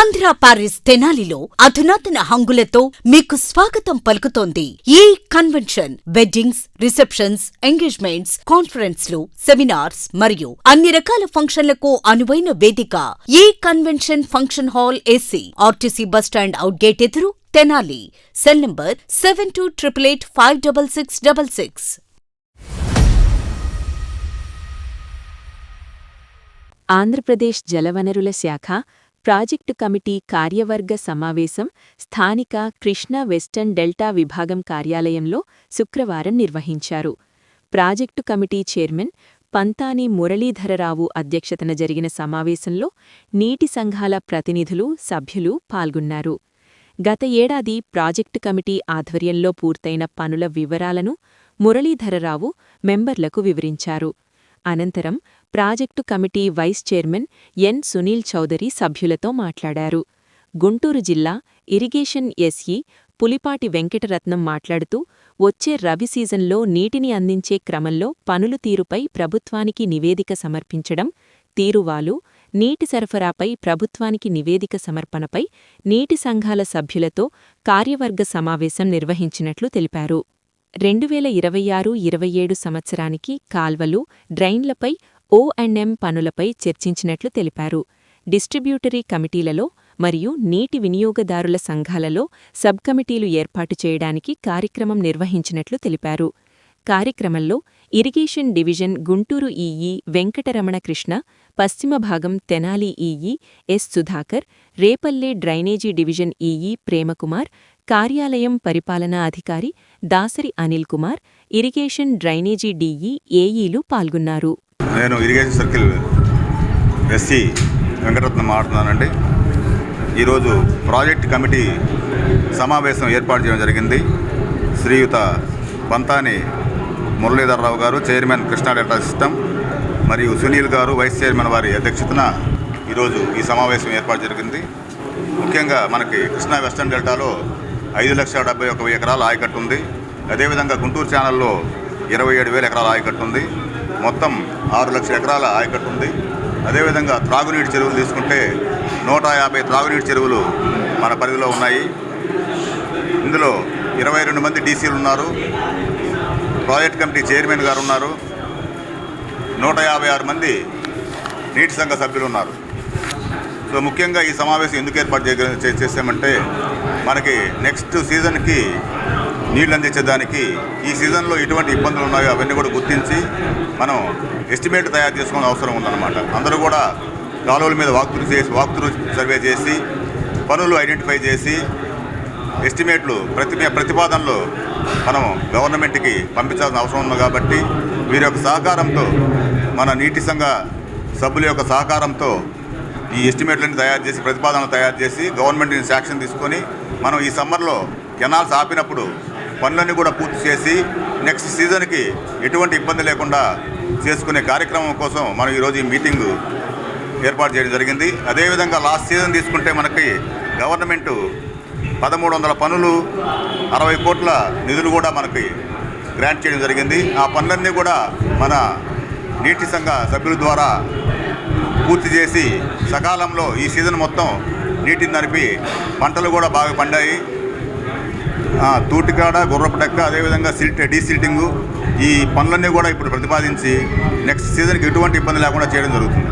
Andhra Paris తెనాలిలో అధునాతన హంగులతో మీకు స్వాగతం పలుకుతోంది ఈ కన్వెన్షన్. వెడ్డింగ్స్, రిసెప్షన్స్, ఎంగేజ్మెంట్స్, కాన్ఫరెన్స్లు, సెమినార్స్ మరియు అన్ని రకాల ఫంక్షన్లకు అనువైన వేదిక. ఈ convention function hall AC, RTC bus stand out gate ఎదురు, తెనాలి. Cell number 7288856666. ఆంధ్రప్రదేశ్ జలవనరుల శాఖ ప్రాజెక్టు కమిటీ కార్యవర్గ సమావేశం స్థానిక కృష్ణా వెస్టర్న్ డెల్టా విభాగం కార్యాలయంలో శుక్రవారం నిర్వహించారు. ప్రాజెక్టు కమిటీ చైర్మన్ పంతాని మురళీధరరావు అధ్యక్షతన జరిగిన సమావేశంలో నీటి సంఘాల ప్రతినిధులు, సభ్యులు పాల్గొన్నారు. గత ఏడాది ప్రాజెక్టు కమిటీ ఆధ్వర్యంలో పూర్తయిన పనుల వివరాలను మురళీధరరావు మెంబర్లకు వివరించారు. అనంతరం project committee vice chairman N Sunil Chowdary సభ్యులతో మాట్లాడారు. గుంటూరు జిల్లా ఇరిగేషన్ ఎస్ఈ పులిపాటి వెంకటరత్నం మాట్లాడుతూ, వచ్చే రబీ సీజన్లో నీటిని అందించే క్రమంలో పనులు తీరుపై ప్రభుత్వానికి నివేదిక సమర్పించడం, తీరువాలు, నీటి సరఫరాపై ప్రభుత్వానికి నివేదిక సమర్పణపై నీటి సంఘాల సభ్యులతో కార్యవర్గ సమావేశం నిర్వహించినట్లు తెలిపారు. 2026-27 సంవత్సరానికి కాల్వలు, డ్రైన్లపై O&M పనులపై చర్చించినట్లు తెలిపారు. డిస్ట్రిబ్యూటరీ కమిటీలలో మరియు నీటి వినియోగదారుల సంఘాలలో సబ్ కమిటీలు ఏర్పాటు చేయడానికి కార్యక్రమం నిర్వహించినట్లు తెలిపారు. కార్యక్రమంలో irrigation division Guntur EE Venkataramana Krishna, పశ్చిమ భాగం Tenali EE S Sudhakar, Repalle drainage division EE Premkumar, కార్యాలయం పరిపాలనా అధికారి Dasari Anil Kumar, irrigation drainage DE ఏఈలు పాల్గొన్నారు. నేను ఇరిగేషన్ సర్కిల్ ఎస్సీ వెంకటరత్నం మాట్లాడుతున్నానండి. ఈరోజు ప్రాజెక్ట్ కమిటీ సమావేశం ఏర్పాటు చేయడం జరిగింది. శ్రీయుత పంతాని మురళీధరరావు గారు, చైర్మన్ కృష్ణా డెల్టా సిస్టమ్, మరియు సునీల్ గారు, వైస్ చైర్మన్ వారి అధ్యక్షతన ఈరోజు ఈ సమావేశం ఏర్పాటు జరిగింది. ముఖ్యంగా మనకి కృష్ణా వెస్టర్న్ డెల్టాలో 5,71,000 ఎకరాల ఆయకట్టు ఉంది. అదేవిధంగా గుంటూరు ఛానల్లో 27,000 ఎకరాల ఆయకట్టు ఉంది. మొత్తం 6 లక్షల ఎకరాల ఆయకట్టు ఉంది. అదేవిధంగా త్రాగునీటి చెరువులు తీసుకుంటే 150 త్రాగునీటి చెరువులు మన పరిధిలో ఉన్నాయి. ఇందులో 22 మంది డీసీలు ఉన్నారు. ప్రాజెక్ట్ కమిటీ చైర్మన్ గారు ఉన్నారు. 156 మంది నీటి సంఘ సభ్యులు ఉన్నారు. సో ముఖ్యంగా ఈ సమావేశం ఎందుకు ఏర్పాటు చేసామంటే, మనకి నెక్స్ట్ సీజన్కి నీళ్ళు అందించేదానికి ఈ సీజన్లో ఎటువంటి ఇబ్బందులు ఉన్నాయో అవన్నీ కూడా గుర్తించి మనం ఎస్టిమేట్ తయారు చేసుకోవాల్సిన అవసరం ఉందన్నమాట. అందరూ కూడా కాలువల మీద వాక్త్రూ సర్వే చేసి, పనులు ఐడెంటిఫై చేసి, ఎస్టిమేట్లు ప్రతిపాదనలు మనం గవర్నమెంట్కి పంపించాల్సిన అవసరం ఉంది. కాబట్టి వీరి యొక్క సహకారంతో, మన నీటి సంఘ సభ్యుల యొక్క సహకారంతో ఈ ఎస్టిమేట్లన్నీ తయారు చేసి, ప్రతిపాదనలు తయారు చేసి గవర్నమెంట్ శాంక్షన్ తీసుకొని మనం ఈ సమ్మర్లో కెనాల్స్ ఆపినప్పుడు పనులన్నీ కూడా పూర్తి చేసి నెక్స్ట్ సీజన్కి ఎటువంటి ఇబ్బంది లేకుండా చేసుకునే కార్యక్రమం కోసం మనం ఈరోజు ఈ మీటింగు ఏర్పాటు చేయడం జరిగింది. అదేవిధంగా లాస్ట్ సీజన్ తీసుకుంటే మనకి గవర్నమెంటు 1,300 పనులు, 60 కోట్ల నిధులు కూడా మనకి గ్రాంట్ చేయడం జరిగింది. ఆ పనులన్నీ కూడా మన నీటి సంఘ సభ్యుల ద్వారా పూర్తి చేసి సకాలంలో ఈ సీజన్ మొత్తం నీటిని నడిపి పంటలు కూడా బాగా పండాయి. తూటికాడ, గుర్రపు డెక్క, అదేవిధంగా డీసిల్టింగు, ఈ పనులన్నీ కూడా ఇప్పుడు ప్రతిపాదించి నెక్స్ట్ సీజన్కి ఎటువంటి ఇబ్బంది లేకుండా చేయడం జరుగుతుంది.